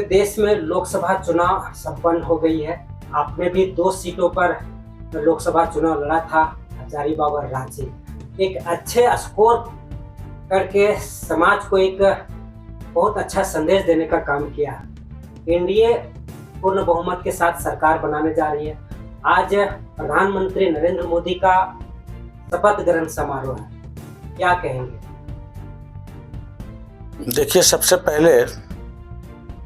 देश में लोकसभा चुनाव संपन्न हो गई है। आपने भी 2 सीटों पर लोकसभा चुनाव लड़ा था, हजारीबाग और रांची। एक अच्छे स्कोर करके समाज को एक बहुत अच्छा संदेश देने का काम किया। एनडीए पूर्ण बहुमत के साथ सरकार बनाने जा रही है। आज प्रधानमंत्री नरेंद्र मोदी का शपथ ग्रहण समारोह है, क्या कहेंगे? देखिए, सबसे पहले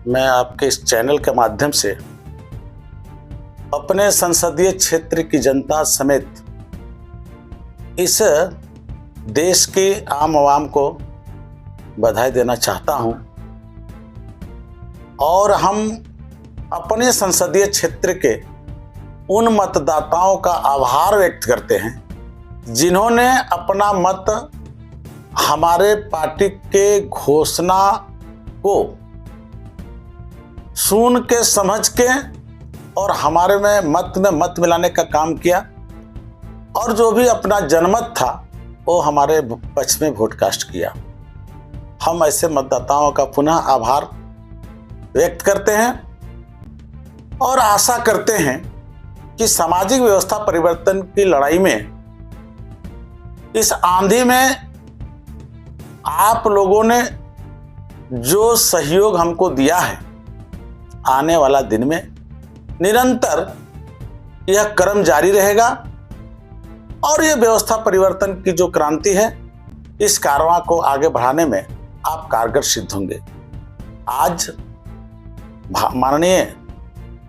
मैं आपके इस चैनल के माध्यम से अपने संसदीय क्षेत्र की जनता समेत इस देश के आम आवाम को बधाई देना चाहता हूं और हम अपने संसदीय क्षेत्र के उन मतदाताओं का आभार व्यक्त करते हैं जिन्होंने अपना मत हमारे पार्टी के घोषणा को सुन के समझ के और हमारे में मत मिलाने का काम किया और जो भी अपना जनमत था वो हमारे पक्ष में वोट कास्ट किया। हम ऐसे मतदाताओं का पुनः आभार व्यक्त करते हैं और आशा करते हैं कि सामाजिक व्यवस्था परिवर्तन की लड़ाई में इस आंधी में आप लोगों ने जो सहयोग हमको दिया है, आने वाला दिन में निरंतर यह क्रम जारी रहेगा और यह व्यवस्था परिवर्तन की जो क्रांति है, इस कारवां को आगे बढ़ाने में आप कारगर सिद्ध होंगे। आज माननीय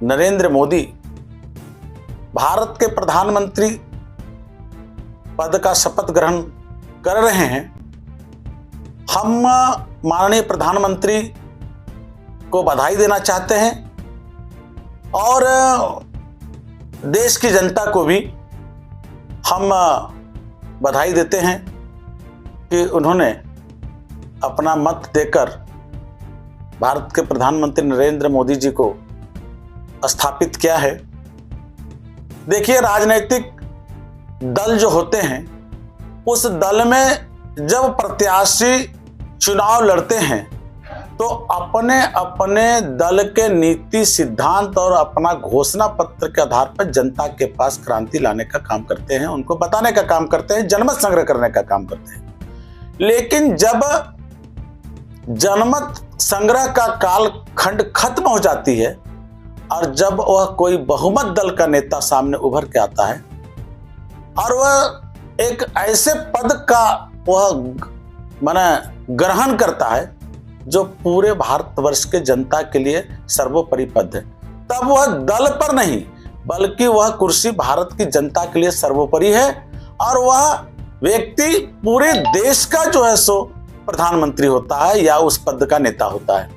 नरेंद्र मोदी भारत के प्रधानमंत्री पद का शपथ ग्रहण कर रहे हैं। हम माननीय प्रधानमंत्री को बधाई देना चाहते हैं और देश की जनता को भी हम बधाई देते हैं कि उन्होंने अपना मत देकर भारत के प्रधानमंत्री नरेंद्र मोदी जी को स्थापित किया है। देखिए, राजनीतिक दल जो होते हैं, उस दल में जब प्रत्याशी चुनाव लड़ते हैं तो अपने अपने दल के नीति सिद्धांत और अपना घोषणा पत्र के आधार पर जनता के पास क्रांति लाने का काम करते हैं, उनको बताने का काम करते हैं, जनमत संग्रह करने का काम करते हैं। लेकिन जब जनमत संग्रह का काल खंड खत्म हो जाती है और जब वह कोई बहुमत दल का नेता सामने उभर के आता है और वह एक ऐसे पद का वह ग्रहण करता है जो पूरे भारतवर्ष के जनता के लिए सर्वोपरि पद है, तब वह दल पर नहीं बल्कि वह कुर्सी भारत की जनता के लिए सर्वोपरि है और वह व्यक्ति पूरे देश का जो है सो प्रधानमंत्री होता है या उस पद का नेता होता है।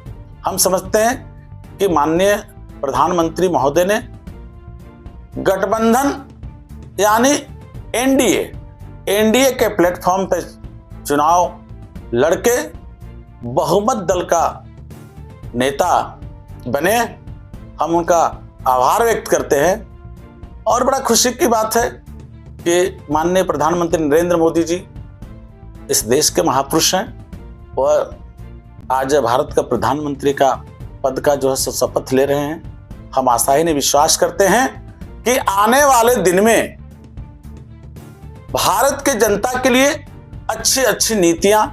हम समझते हैं कि माननीय प्रधानमंत्री महोदय ने गठबंधन यानी एनडीए के प्लेटफॉर्म पर चुनाव लड़के बहुमत दल का नेता बने। हम उनका आभार व्यक्त करते हैं और बड़ा खुशी की बात है कि माननीय प्रधानमंत्री नरेंद्र मोदी जी इस देश के महापुरुष हैं। वह आज भारत का प्रधानमंत्री का पद का जो है शपथ ले रहे हैं। हम आशा ही नहीं विश्वास करते हैं कि आने वाले दिन में भारत के जनता के लिए अच्छी अच्छी नीतियां,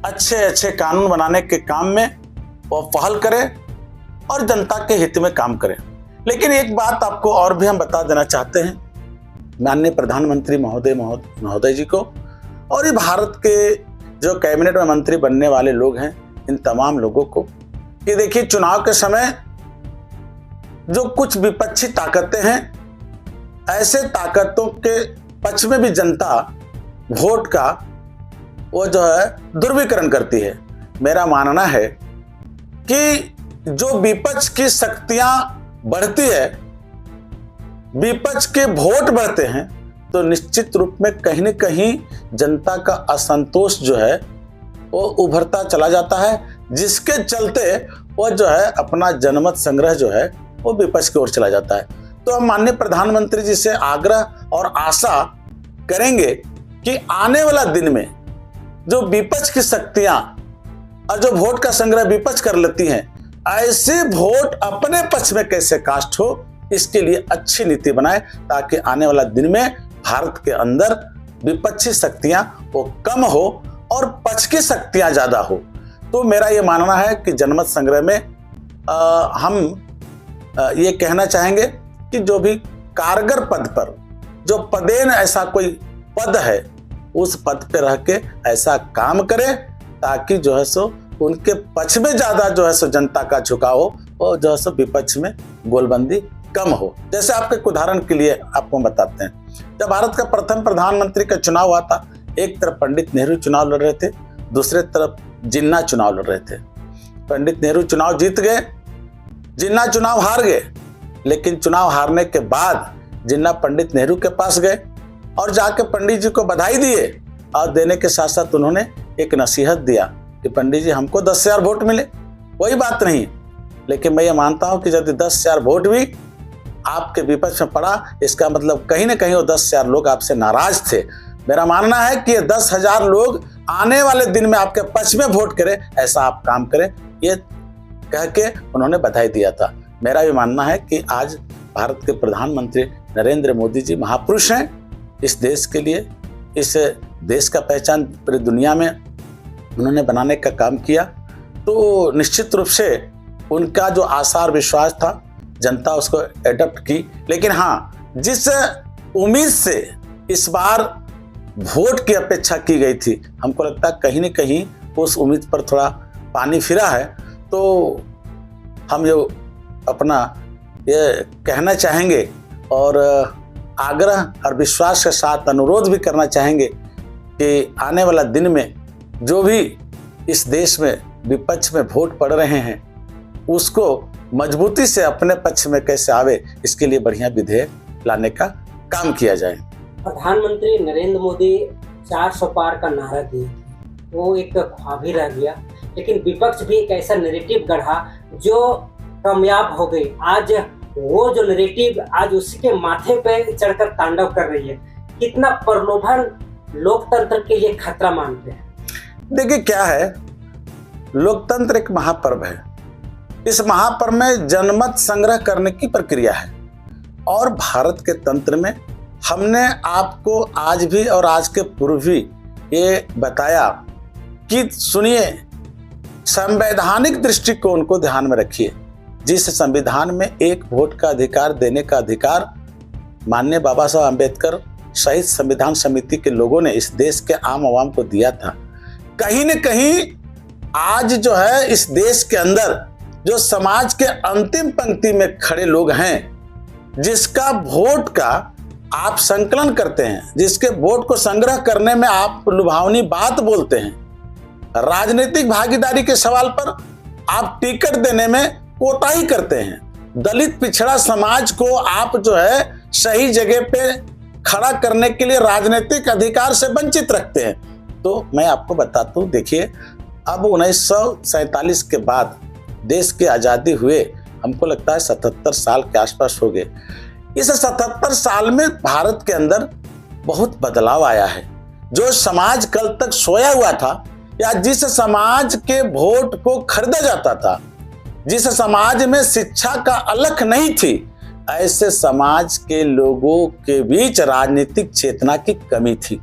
अच्छे अच्छे कानून बनाने के काम में वो पहल करें और जनता के हित में काम करें। लेकिन एक बात आपको और भी हम बता देना चाहते हैं माननीय प्रधानमंत्री महोदय जी को और ये भारत के जो कैबिनेट में मंत्री बनने वाले लोग हैं, इन तमाम लोगों को कि देखिए, चुनाव के समय जो कुछ विपक्षी ताकतें हैं, ऐसे ताकतों के पक्ष में भी जनता वोट का वो जो है दुर्विकरण करती है। मेरा मानना है कि जो विपक्ष की शक्तियां बढ़ती है, विपक्ष के वोट बढ़ते हैं, तो निश्चित रूप में कहीं न कहीं जनता का असंतोष जो है वो उभरता चला जाता है, जिसके चलते वो जो है अपना जनमत संग्रह जो है वो विपक्ष की ओर चला जाता है। तो हम माननीय प्रधानमंत्री जी से आग्रह और आशा करेंगे कि आने वाला दिन में जो विपक्ष की शक्तियां और जो वोट का संग्रह विपक्ष कर लेती हैं, ऐसे वोट अपने पक्ष में कैसे कास्ट हो, इसके लिए अच्छी नीति बनाए ताकि आने वाला दिन में भारत के अंदर विपक्षी शक्तियां वो कम हो और पक्ष की शक्तियां ज्यादा हो। तो मेरा ये मानना है कि जनमत संग्रह में हम ये कहना चाहेंगे कि जो भी कारगर पद पर, जो पदेन ऐसा कोई पद है, उस पद पे रह के ऐसा काम करे ताकि जो है सो उनके पक्ष में ज्यादा जो है सो जनता का झुकाव हो और जो है सो विपक्ष में गोलबंदी कम हो। जैसे आपके उदाहरण के लिए आपको बताते हैं, जब भारत का प्रथम प्रधानमंत्री का चुनाव हुआ था, एक तरफ पंडित नेहरू चुनाव लड़ रहे थे, दूसरे तरफ जिन्ना चुनाव लड़ रहे थे। पंडित नेहरू चुनाव जीत गए, जिन्ना चुनाव हार गए। लेकिन चुनाव हारने के बाद जिन्ना पंडित नेहरू के पास गए और जाके पंडित जी को बधाई दिए और देने के साथ साथ उन्होंने एक नसीहत दिया कि पंडित जी हमको 10,000 वोट मिले, कोई बात नहीं, लेकिन मैं ये मानता हूं कि यदि 10,000 वोट भी आपके विपक्ष में पड़ा, इसका मतलब कहीं ना कहीं वो 10,000 लोग आपसे नाराज थे। मेरा मानना है कि ये 10,000 लोग आने वाले दिन में आपके पक्ष में वोट करें, ऐसा आप काम करें, ये कह के उन्होंने बधाई दिया था। मेरा भी मानना है कि आज भारत के प्रधानमंत्री नरेंद्र मोदी जी महापुरुष हैं इस देश के लिए। इस देश का पहचान पूरी दुनिया में उन्होंने बनाने का काम किया। तो निश्चित रूप से उनका जो आसार विश्वास था, जनता उसको एडॉप्ट की। लेकिन हाँ, जिस उम्मीद से इस बार वोट की अपेक्षा की गई थी, हमको लगता है कहीं न कहीं उस उम्मीद पर थोड़ा पानी फिरा है। तो हम जो अपना ये कहना चाहेंगे और आग्रह और विश्वास के साथ अनुरोध भी करना चाहेंगे कि आने वाला दिन में जो भी इस देश में विपक्ष में वोट पड़ रहे हैं, उसको मजबूती से अपने पक्ष में कैसे आवे, इसके लिए बढ़िया विधेयक लाने का काम किया जाए। प्रधानमंत्री नरेंद्र मोदी 400 पार का नारा दिए, वो एक ख्वाब ही रह गया। लेकिन विपक्ष भी एक ऐसा नैरेटिव गढ़ा जो कामयाब हो गई। आज वो जो नैरेटिव आज उसी के माथे पे चढ़कर तांडव कर रही है। कितना प्रलोभन लोकतंत्र के लिए खतरा मानते हैं? देखिए क्या है, लोकतंत्र एक महापर्व है। इस महापर्व में जनमत संग्रह करने की प्रक्रिया है और भारत के तंत्र में हमने आपको आज भी और आज के पूर्व भी ये बताया कि सुनिए, संवैधानिक दृष्टिकोण को ध्यान में रखिए। जिस संविधान में एक वोट का अधिकार देने का अधिकार माननीय बाबा साहब अम्बेडकर सहित संविधान समिति के लोगों ने इस देश के आम आवाम को दिया था, कहीं न कहीं आज जो है इस देश के अंदर जो समाज के अंतिम पंक्ति में खड़े लोग हैं, जिसका वोट का आप संकलन करते हैं, जिसके वोट को संग्रह करने में आप लुभावनी बात बोलते हैं, राजनीतिक भागीदारी के सवाल पर आप टिकट देने में कोताही करते हैं, दलित पिछड़ा समाज को आप जो है सही जगह पे खड़ा करने के लिए राजनीतिक अधिकार से वंचित रखते हैं। तो मैं आपको बताता हूं, देखिए अब 1947 के बाद देश की आजादी हुए हमको लगता है 77 साल के आसपास हो गए। इस 77 साल में भारत के अंदर बहुत बदलाव आया है। जो समाज कल तक सोया हुआ था या जिस समाज के वोट को खरीदा जाता था, जिस समाज में शिक्षा का अलख नहीं थी, ऐसे समाज के लोगों के बीच राजनीतिक चेतना की कमी थी।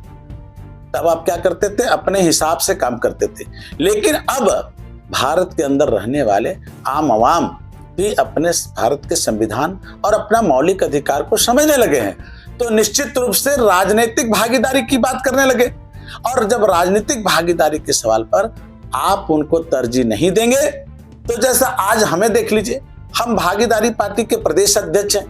तब आप क्या करते थे? अपने हिसाब से काम करते थे। लेकिन अब भारत के अंदर रहने वाले आम आवाम भी अपने भारत के संविधान और अपना मौलिक अधिकार को समझने लगे हैं, तो निश्चित रूप से राजनीतिक भागीदारी की बात करने लगे। और जब राजनीतिक भागीदारी के सवाल पर आप उनको तरजीह नहीं देंगे, तो जैसा आज हमें देख लीजिए, हम भागीदारी पार्टी के प्रदेश अध्यक्ष हैं,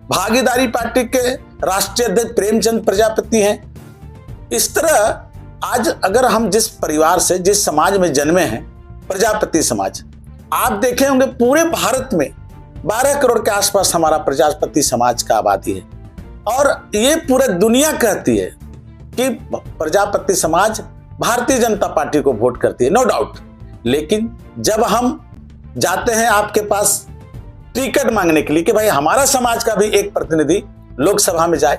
भागीदारी पार्टी के राष्ट्रीय अध्यक्ष प्रेमचंद प्रजापति हैं। इस तरह आज अगर हम जिस परिवार से, जिस समाज में जन्मे हैं, प्रजापति समाज, आप देखे होंगे पूरे भारत में 12 करोड़ के आसपास हमारा प्रजापति समाज का आबादी है और ये पूरे दुनिया कहती है कि प्रजापति समाज भारतीय जनता पार्टी को वोट करती है, नो डाउट। लेकिन जब हम जाते हैं आपके पास टिकट मांगने के लिए कि भाई हमारा समाज का भी एक प्रतिनिधि लोकसभा में जाए,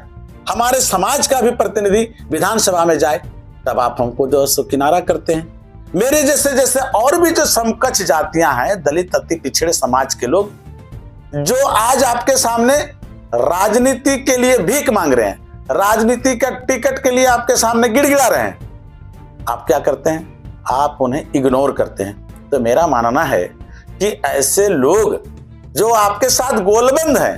हमारे समाज का भी प्रतिनिधि विधानसभा में जाए, तब आप हमको जो है किनारा करते हैं। मेरे जैसे जैसे और भी जो समकक्ष जातियां हैं, दलित अति पिछड़े समाज के लोग, जो आज आपके सामने राजनीति के लिए भीख मांग रहे हैं, राजनीति का टिकट के लिए आपके सामने गिड़गिड़ा रहे हैं, आप क्या करते हैं? आप उन्हें इग्नोर करते हैं। तो मेरा मानना है कि ऐसे लोग जो आपके साथ गोलबंद हैं,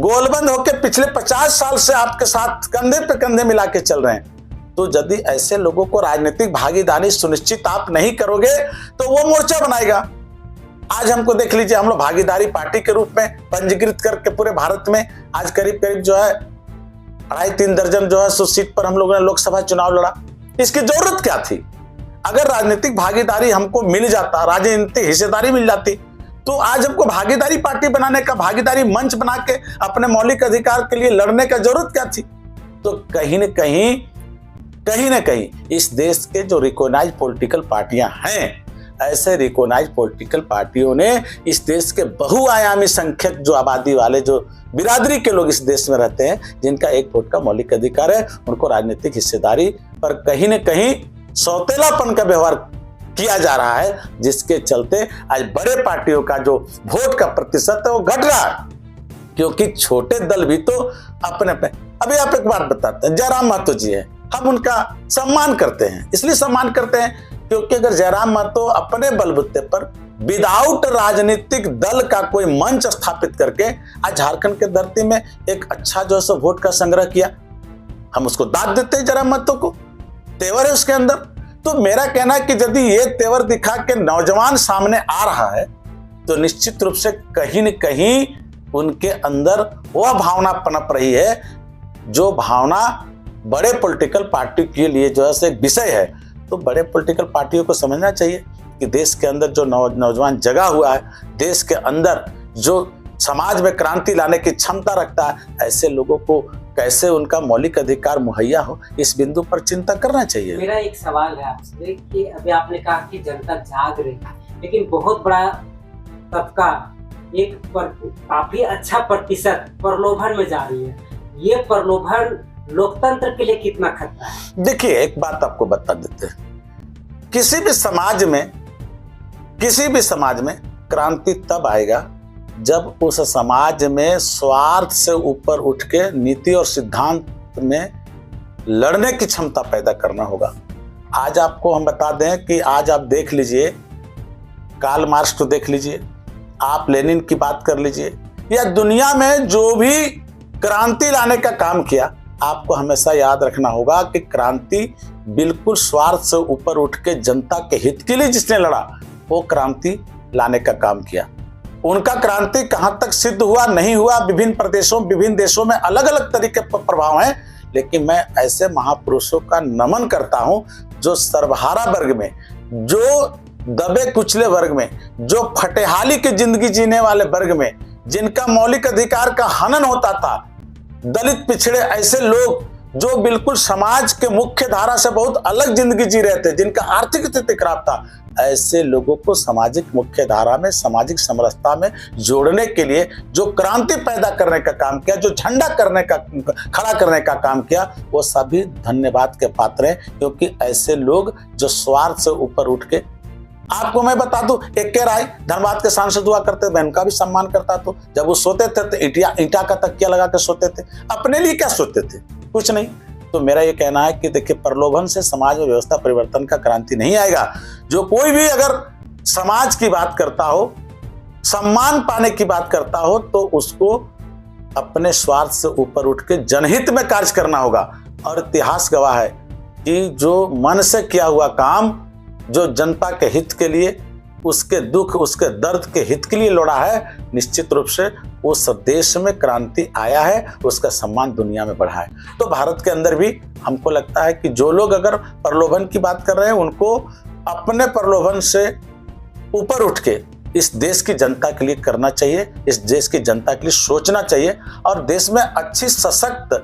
गोलबंद होकर पिछले 50 साल से आपके साथ कंधे पे कंधे मिला के चल रहे हैं, तो यदि ऐसे लोगों को राजनीतिक भागीदारी सुनिश्चित आप नहीं करोगे तो वो मोर्चा बनाएगा। आज हमको देख लीजिए, हम लोग भागीदारी पार्टी के रूप में पंजीकृत करके पूरे भारत में आज करीब करीब जो है 2.5-3 दर्जन जो है सीट पर हम लोगों ने लोकसभा चुनाव लड़ा। इसकी जरूरत क्या थी? अगर राजनीतिक भागीदारी हमको मिल जाता, राजनीतिक हिस्सेदारी मिल जाती, तो आज हमको भागीदारी पार्टी बनाने का, भागीदारी मंच बना के अपने मौलिक अधिकार के लिए लड़ने का जरूरत क्या थी? तो कहीं न कहीं इस देश के जो रिकॉग्नाइज पॉलिटिकल पार्टियां हैं, ऐसे रिकॉग्नाइज पॉलिटिकल पार्टियों ने इस देश के बहुआयामी संख्यक जो आबादी वाले जो बिरादरी के लोग इस देश में रहते हैं, जिनका एक वोट का मौलिक अधिकार है, उनको राजनीतिक हिस्सेदारी पर कहीं न कहीं सौतेलापन का व्यवहार किया जा रहा है, जिसके चलते आज बड़े पार्टियों का जो वोट का प्रतिशत है वो घट रहा है, क्योंकि छोटे दल भी तो अपने पे। अभी आप एक बात बताते हैं, जयराम महतो जी है, हम उनका सम्मान करते हैं, इसलिए सम्मान करते हैं क्योंकि अगर जयराम महतो अपने बलबूते पर विदाउट राजनीतिक दल का कोई मंच स्थापित करके आज झारखंड के धरती में एक अच्छा जो है वोट का संग्रह किया, हम उसको दाद देते हैं। जयराम महतो को तेवर है उसके अंदर। तो मेरा कहना है कि यदि ये तेवर दिखा के नौजवान सामने आ रहा है, तो निश्चित रूप से कहीं न कहीं उनके अंदर वह भावना पनप रही है, जो भावना बड़े पॉलिटिकल पार्टी के लिए जो है एक विषय है। तो बड़े पॉलिटिकल पार्टियों को समझना चाहिए कि देश के अंदर जो नौजवान जगा हुआ है, देश के अंदर जो समाज में क्रांति लाने की क्षमता रखता है, ऐसे लोगों को कैसे उनका मौलिक अधिकार मुहैया हो, इस बिंदु पर चिंता करना चाहिए। मेरा एक सवाल है आपसे कि अभी आपने कहा कि जनता जाग रही है, लेकिन बहुत बड़ा तबका काफी अच्छा प्रतिशत प्रलोभन में जा रही है। ये प्रलोभन लोकतंत्र के लिए कितना खतरा है? देखिए, एक बात आपको बता देते हैं, किसी भी समाज में क्रांति तब आएगा जब उस समाज में स्वार्थ से ऊपर उठ के नीति और सिद्धांत में लड़ने की क्षमता पैदा करना होगा। आज आपको हम बता दें कि आज आप देख लीजिए, कार्ल मार्क्स को देख लीजिए, आप लेनिन की बात कर लीजिए, या दुनिया में जो भी क्रांति लाने का काम किया, आपको हमेशा याद रखना होगा कि क्रांति बिल्कुल स्वार्थ से ऊपर उठ के जनता के हित के लिए जिसने लड़ा, वो क्रांति लाने का काम किया। उनका क्रांति कहां तक सिद्ध हुआ नहीं हुआ, विभिन्न प्रदेशों विभिन्न देशों में अलग अलग तरीके पर प्रभाव है, लेकिन मैं ऐसे महापुरुषों का नमन करता हूं जो सर्वहारा वर्ग में, जो दबे कुचले वर्ग में, जो फटेहाली की जिंदगी जीने वाले वर्ग में, जिनका मौलिक अधिकार का हनन होता था, दलित पिछड़े ऐसे लोग जो बिल्कुल समाज के मुख्य धारा से बहुत अलग जिंदगी जी रहे थे, जिनका आर्थिक स्थिति खराब था, ऐसे लोगों को सामाजिक मुख्य धारा में, सामाजिक समरसता में जोड़ने के लिए जो क्रांति पैदा करने का काम किया, जो झंडा खड़ा करने का काम किया, वो सभी धन्यवाद के पात्र हैं, क्योंकि ऐसे लोग जो स्वार्थ से ऊपर उठ के, आपको मैं बता दूं, AK राय धनबाद के सांसद हुआ करते, मैं उनका भी सम्मान करता था। जब वो सोते थे तो ईंटा का तकिया लगा के सोते थे, अपने लिए क्या सोते थे? कुछ नहीं। तो मेरा ये कहना है कि देखिए, प्रलोभन से समाज में व्यवस्था परिवर्तन का क्रांति नहीं आएगा। जो कोई भी अगर समाज की बात करता हो, सम्मान पाने की बात करता हो, तो उसको अपने स्वार्थ से ऊपर उठ के जनहित में कार्य करना होगा। और इतिहास गवाह है कि जो मन से किया हुआ काम, जो जनता के हित के लिए, उसके दुख उसके दर्द के हित के लिए लड़ा है, निश्चित रूप से उस देश में क्रांति आया है, उसका सम्मान दुनिया में बढ़ा है। तो भारत के अंदर भी हमको लगता है कि जो लोग अगर प्रलोभन की बात कर रहे हैं, उनको अपने प्रलोभन से ऊपर उठ के इस देश की जनता के लिए करना चाहिए, इस देश की जनता के लिए सोचना चाहिए, और देश में अच्छी सशक्त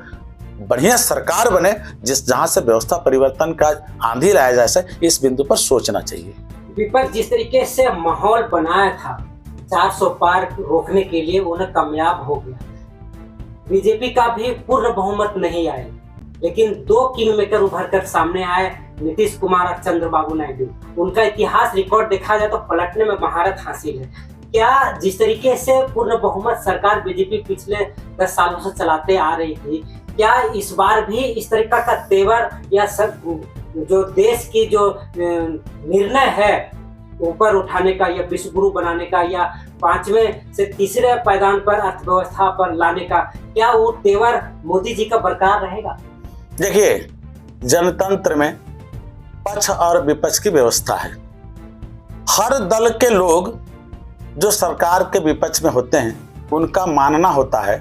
बढ़िया सरकार बने, जहां से व्यवस्था परिवर्तन का आंधी लाया जा सके, इस बिंदु पर सोचना चाहिए। विपक्ष जिस तरीके से माहौल बनाया था 400 पार रोकने के लिए, उन्हें कामयाब हो गया। बीजेपी का भी पूर्ण बहुमत नहीं आया, लेकिन 2 किंग मेकर उभर कर सामने आए, नीतीश कुमार और चंद्रबाबू नायडू, उनका इतिहास रिकॉर्ड देखा जाए तो पलटने में महारत हासिल है। क्या जिस तरीके से पूर्ण बहुमत सरकार बीजेपी पिछले 10 सालों से चलाते आ रही थी, क्या इस बार भी इस तरीका का तेवर या सब जो देश की जो निर्णय है ऊपर उठाने का या विश्व गुरु बनाने का या 5वें से तीसरे पायदान पर अर्थव्यवस्था पर लाने का, क्या वो तेवर मोदी जी का बरकरार रहेगा? देखिए, जनतंत्र में पक्ष और विपक्ष की व्यवस्था है। हर दल के लोग जो सरकार के विपक्ष में होते हैं उनका मानना होता है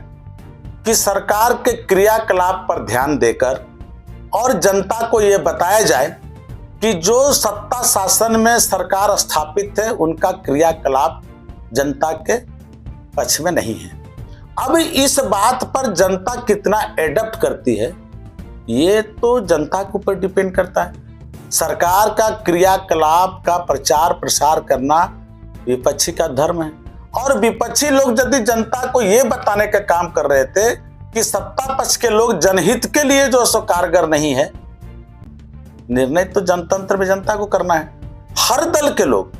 कि सरकार के क्रियाकलाप पर ध्यान देकर और जनता को यह बताया जाए कि जो सत्ता शासन में सरकार स्थापित है उनका क्रियाकलाप जनता के पक्ष में नहीं है। अब इस बात पर जनता कितना एडप्ट करती है ये तो जनता के ऊपर डिपेंड करता है। सरकार का क्रियाकलाप का प्रचार प्रसार करना विपक्षी का धर्म है, और विपक्षी लोग यदि जनता को यह बताने का काम कर रहे थे कि सत्ता पक्ष के लोग जनहित के लिए जो सो कारगर नहीं है, निर्णय तो जनतंत्र में जनता को करना है। हर दल के लोग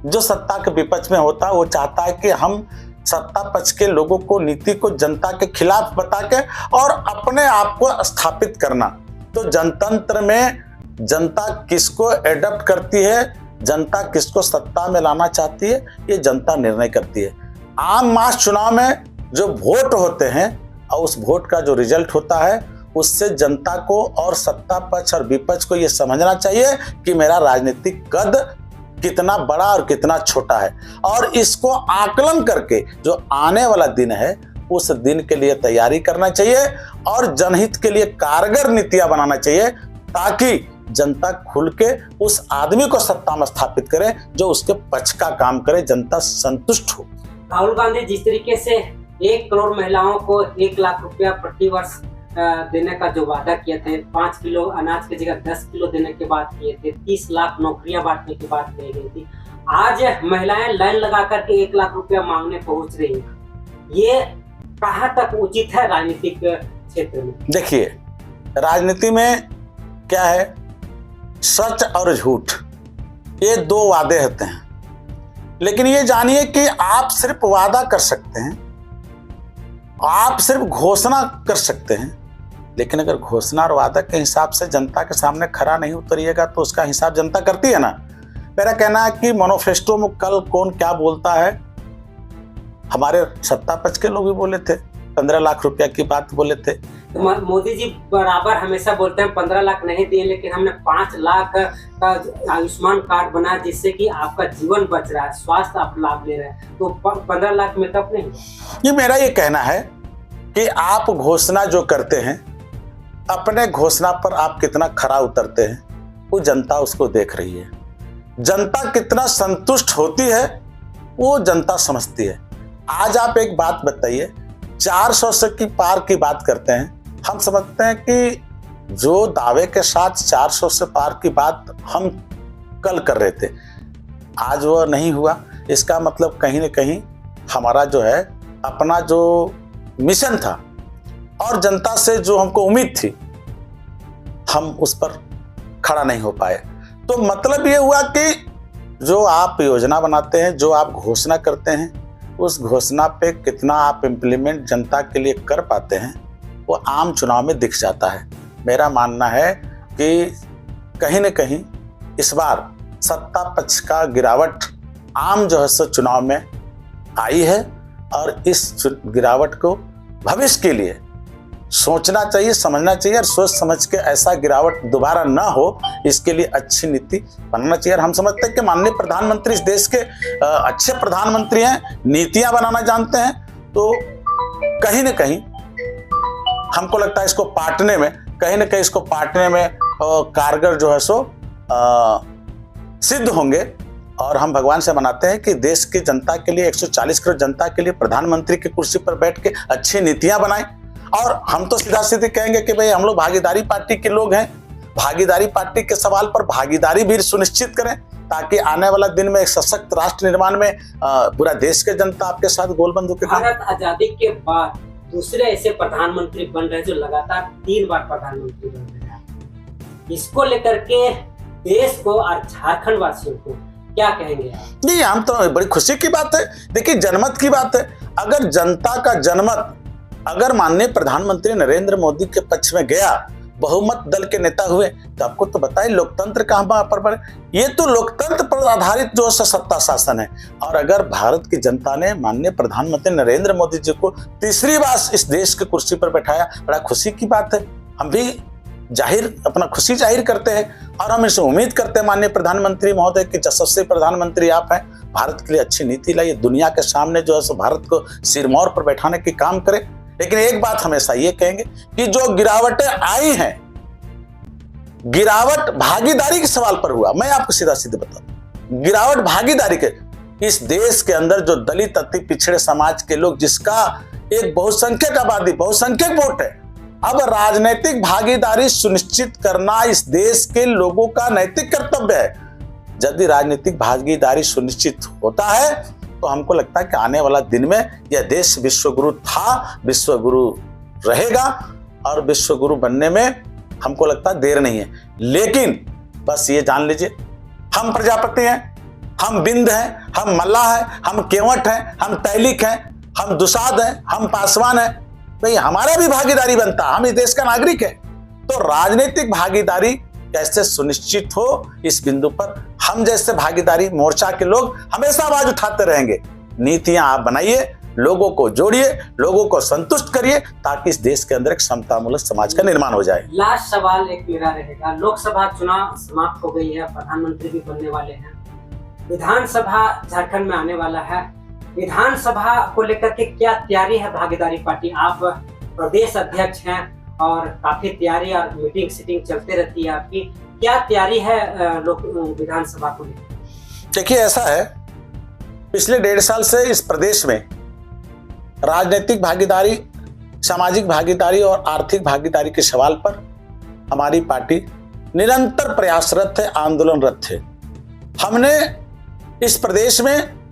जो सत्ता के विपक्ष में होता है वो चाहता है कि हम सत्ता पक्ष के लोगों को नीति को जनता के खिलाफ बता के और अपने आप को स्थापित करना। तो जनतंत्र में जनता किसको एडप्ट करती है, जनता किसको सत्ता में लाना चाहती है, ये जनता निर्णय करती है। आम मास चुनाव में जो वोट होते हैं और उस वोट का जो रिजल्ट होता है उससे जनता को और सत्ता पक्ष और विपक्ष को यह समझना चाहिए कि मेरा राजनीतिक कद कितना बड़ा और कितना छोटा है, और इसको आकलन करके जो आने वाला दिन है उस दिन के लिए तैयारी करना चाहिए और जनहित के लिए कारगर नीतियां बनाना चाहिए ताकि जनता खुल के उस आदमी को सत्ता में स्थापित करे जो उसके पक्ष का काम करे, जनता संतुष्ट हो। राहुल गांधी जिस तरीके से 1 करोड़ महिलाओं को 1 लाख रुपया प्रति वर्ष देने का जो वादा किए थे, 5 किलो अनाज की जगह 10 किलो देने के बाद किए थे, 30 लाख नौकरियां बांटने की बात कही गई थी, आज महिलाएं लाइन लगा करके 1 लाख रुपया मांगने पहुंच रही हैं। ये कहां तक उचित है राजनीतिक क्षेत्र में? देखिए, राजनीति में क्या है, सच और झूठ ये 2 वादे होते हैं, लेकिन ये जानिए कि आप सिर्फ वादा कर सकते हैं, आप सिर्फ घोषणा कर सकते हैं, लेकिन अगर घोषणा और वादा के हिसाब से जनता के सामने खरा नहीं उतरिएगा तो उसका हिसाब जनता करती है ना। मेरा कहना है कि मैनिफेस्टो में कल कौन क्या बोलता है, हमारे सत्ता पक्ष के लोग भी बोले थे, 15 लाख रुपया की बात बोले थे। तो मोदी जी बराबर हमेशा बोलते हैं 15 लाख नहीं दिए, लेकिन हमने 5 लाख का आयुष्मान कार्ड बनाया जिससे कि आपका जीवन बच रहा है, स्वास्थ्य आप लाभ ले रहे हैं, तो 15 लाख में कब नहीं। ये मेरा ये कहना है कि आप घोषणा जो करते हैं, अपने घोषणा पर आप कितना खरा उतरते हैं वो जनता उसको देख रही है। जनता कितना संतुष्ट होती है वो जनता समझती है। आज आप एक बात बताइए, 400 से की पार की बात करते हैं, हम समझते हैं कि जो दावे के साथ 400 से पार की बात हम कल कर रहे थे आज वो नहीं हुआ। इसका मतलब कहीं ना कहीं हमारा जो है अपना जो मिशन था और जनता से जो हमको उम्मीद थी हम उस पर खड़ा नहीं हो पाए। तो मतलब ये हुआ कि जो आप योजना बनाते हैं, जो आप घोषणा करते हैं, उस घोषणा पे कितना आप इम्प्लीमेंट जनता के लिए कर पाते हैं वो आम चुनाव में दिख जाता है। मेरा मानना है कि कहीं न कहीं इस बार सत्ता पक्ष का गिरावट आम जो है सो चुनाव में आई है और इस गिरावट को भविष्य के लिए सोचना चाहिए, समझना चाहिए और सोच समझ के ऐसा गिरावट दोबारा ना हो इसके लिए अच्छी नीति बनाना चाहिए। और हम समझते हैं कि माननीय प्रधानमंत्री इस देश के अच्छे प्रधानमंत्री हैं, नीतियां बनाना जानते हैं, तो कहीं ना कहीं हमको लगता है इसको पाटने में कारगर जो है सो सिद्ध होंगे। और हम भगवान से मनाते हैं कि देश की जनता के लिए, 140 करोड़ जनता के लिए प्रधानमंत्री की कुर्सी पर बैठ के अच्छी नीतियां बनाएं। और हम तो सीधा सीधे कहेंगे कि भाई हम लोग भागीदारी पार्टी के लोग हैं, भागीदारी पार्टी के सवाल पर भागीदारी भी सुनिश्चित करें ताकि आने वाला दिन में एक सशक्त राष्ट्र निर्माण में पूरा देश के जनता आपके साथ गोलबंद होकर। भारत आजादी के बाद दूसरे ऐसे प्रधानमंत्री बन रहे जो लगातार 3 बार प्रधानमंत्री बन रहे हैं। इसको लेकर के देश को और झारखंड वासियों को क्या कहेंगे आप? नहीं, हम तो बड़ी खुशी की बात है। देखिए, जनमत की बात है। अगर जनता का जनमत अगर माननीय प्रधानमंत्री नरेंद्र मोदी के पक्ष में गया, बहुमत दल के नेता हुए, तो आपको तो बताइए लोकतंत्र कहां पर बढ़े। ये तो लोकतंत्र पर आधारित जो सत्ता शासन है। और अगर भारत की जनता ने माननीय प्रधानमंत्री नरेंद्र मोदी जी को तीसरी बार इस देश की कुर्सी पर बैठाया, बड़ा खुशी की बात है। हम भी अपना खुशी जाहिर करते हैं और हम इसे उम्मीद करते हैं माननीय प्रधानमंत्री महोदय की यशस्वी प्रधानमंत्री आप हैं, भारत के लिए अच्छी नीति लाइए, दुनिया के सामने जो है भारत को सिरमौर पर बैठाने की काम करें। लेकिन एक बात हमेशा ये कहेंगे कि जो गिरावटें आई हैं, गिरावट भागीदारी के सवाल पर हुआ। मैं आपको सीधा सीधा बताता हूं, गिरावट भागीदारी के। इस देश के अंदर जो दलित अति पिछड़े समाज के लोग, जिसका एक बहुसंख्यक आबादी, बहुसंख्यक वोट है, अब राजनीतिक भागीदारी सुनिश्चित करना इस देश के लोगों का नैतिक कर्तव्य है। यदि राजनीतिक भागीदारी सुनिश्चित होता है तो हमको लगता है कि आने वाला दिन में यह देश विश्वगुरु था, विश्वगुरु रहेगा और विश्वगुरु बनने में हमको लगता है देर नहीं है। लेकिन बस ये जान लीजिए, हम प्रजापति हैं, हम बिंद हैं, हम मल्लाह हैं, हम केवट हैं, हम तैलिक हैं, हम दुसाद हैं, हम पासवान हैं। भाई हमारा भी भागीदारी बनता, हम इस देश का नागरिक है। तो राजनीतिक भागीदारी कैसे सुनिश्चित हो, इस बिंदु पर हम जैसे भागीदारी मोर्चा के लोग हमेशा आवाज उठाते रहेंगे। नीतियां आप बनाइए, लोगों को जोड़िए, लोगों को संतुष्ट करिए, ताकि इस देश के अंदर एक समतामूलक समाज का निर्माण हो जाए। लास्ट सवाल एक मेरा रहेगा, लोकसभा चुनाव समाप्त हो गई है, प्रधानमंत्री भी बनने वाले हैं, विधानसभा झारखंड में आने वाला है। विधानसभा को लेकर के क्या तैयारी है भागीदारी पार्टी? आप प्रदेश अध्यक्ष हैं और काफी तैयारी और मीटिंग सीटिंग चलते रहती है आपकी, क्या तैयारी है विधानसभा को लेकर? देखिए, ऐसा है, पिछले 1.5 साल से इस प्रदेश में राजनीतिक भागीदारी, सामाजिक भागीदारी और आर्थिक भागीदारी के सवाल पर हमारी पार्टी निरंतर प्रयासरत है, आंदोलनरत है। हमने इस प्रदेश में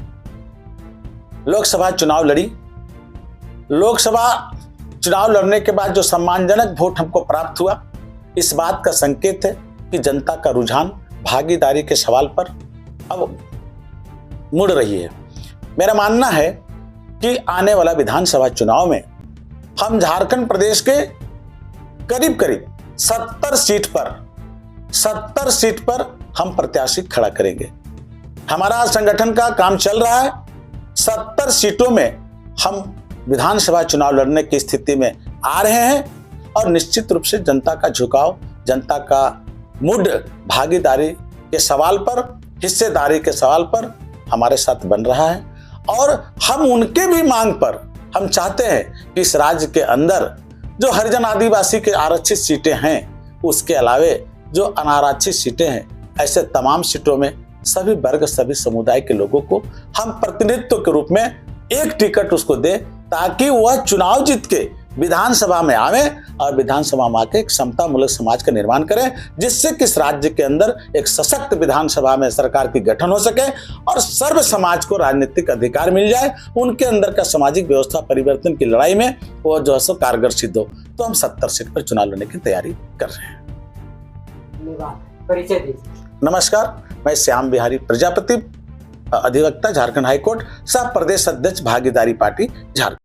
लोकसभा चुनाव लड़ी। लोकसभा चुनाव लड़ने के बाद जो सम्मानजनक वोट हमको प्राप्त हुआ, इस बात का संकेत है कि जनता का रुझान भागीदारी के सवाल पर अब मुड़ रही है। मेरा मानना है कि आने वाला विधानसभा चुनाव में हम झारखंड प्रदेश के करीब करीब 70 सीट पर हम प्रत्याशी खड़ा करेंगे। हमारा संगठन का काम चल रहा है। 70 सीटों में हम विधानसभा चुनाव लड़ने की स्थिति में आ रहे हैं और निश्चित रूप से जनता का झुकाव, जनता का मूड भागीदारी के सवाल पर, हिस्सेदारी के सवाल पर हमारे साथ बन रहा है। और हम उनके भी मांग पर हम चाहते हैं कि इस राज्य के अंदर जो हरिजन आदिवासी के आरक्षित सीटें हैं, उसके अलावे जो अनारक्षित सीटें हैं, ऐसे तमाम सीटों में सभी वर्ग, सभी समुदाय के लोगों को हम प्रतिनिधित्व के रूप में एक टिकट उसको दे, ताकि वह चुनाव जीत के विधानसभा में आवे और विधानसभा में आके एक समतामूलक समाज का निर्माण करें, जिससे कि इस राज्य के अंदर एक सशक्त विधानसभा में सरकार की गठन हो सके और सर्व समाज को राजनीतिक अधिकार मिल जाए। उनके अंदर का सामाजिक व्यवस्था परिवर्तन की लड़ाई में वो जो है सो कारगर सिद्ध हो। तो हम 70 सीट पर चुनाव लड़ने की तैयारी कर रहे हैं। धन्यवाद। परिचय दीजिए। नमस्कार, मैं श्याम बिहारी प्रजापति, अधिवक्ता, झारखंड हाईकोर्ट, सह प्रदेश अध्यक्ष, भागीदारी पार्टी झारखंड।